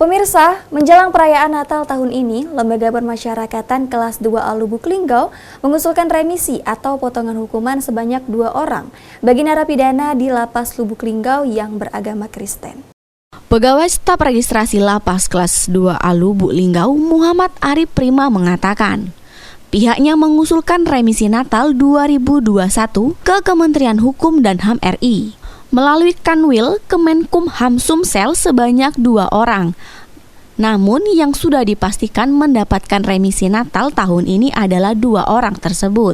Pemirsa, menjelang perayaan Natal tahun ini, Lembaga Permasyarakatan Kelas 2A Lubuk Linggau mengusulkan remisi atau potongan hukuman sebanyak 2 orang bagi narapidana di Lapas Lubuk Linggau yang beragama Kristen. Pegawai Staf Registrasi Lapas Kelas 2A Lubuk Linggau, Muhammad Arif Prima mengatakan, pihaknya mengusulkan remisi Natal 2021 ke Kementerian Hukum dan HAM RI melalui Kanwil Kemenkumham Sumsel sebanyak 2 orang. Namun yang sudah dipastikan mendapatkan remisi Natal tahun ini adalah 2 orang tersebut.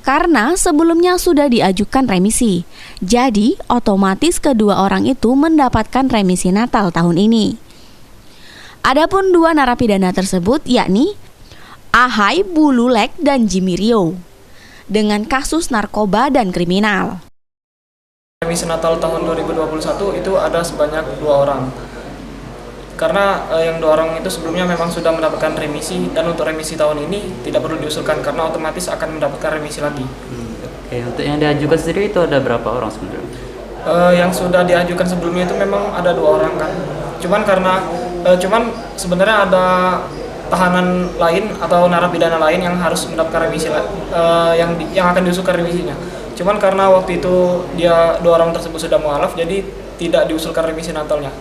Karena sebelumnya sudah diajukan remisi, jadi otomatis kedua orang itu mendapatkan remisi Natal tahun ini. Adapun 2 narapidana tersebut yakni Ahai Bululek dan Jimmy Rio dengan kasus narkoba dan kriminal. Remisi Natal tahun 2021 itu ada sebanyak 2 orang. Karena yang 2 orang itu sebelumnya memang sudah mendapatkan remisi, dan untuk remisi tahun ini tidak perlu diusulkan karena otomatis akan mendapatkan remisi lagi. Oke, untuk yang diajukan sendiri itu ada berapa orang sebenarnya? Yang sudah diajukan sebelumnya itu memang ada 2 orang kan. Cuman sebenarnya ada tahanan lain atau narapidana lain yang harus mendapatkan remisi yang akan diusulkan remisinya. Cuman karena waktu itu 2 orang tersebut sudah mualaf, jadi tidak diusulkan remisi Natalnya.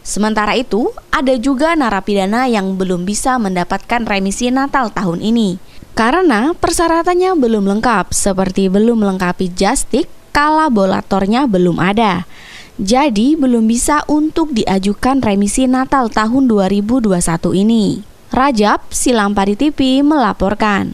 Sementara itu, ada juga narapidana yang belum bisa mendapatkan remisi Natal tahun ini karena persyaratannya belum lengkap, seperti belum melengkapi jastik, kolaboratornya belum ada. Jadi belum bisa untuk diajukan remisi Natal tahun 2021 ini. Rajab, Silampari TV melaporkan.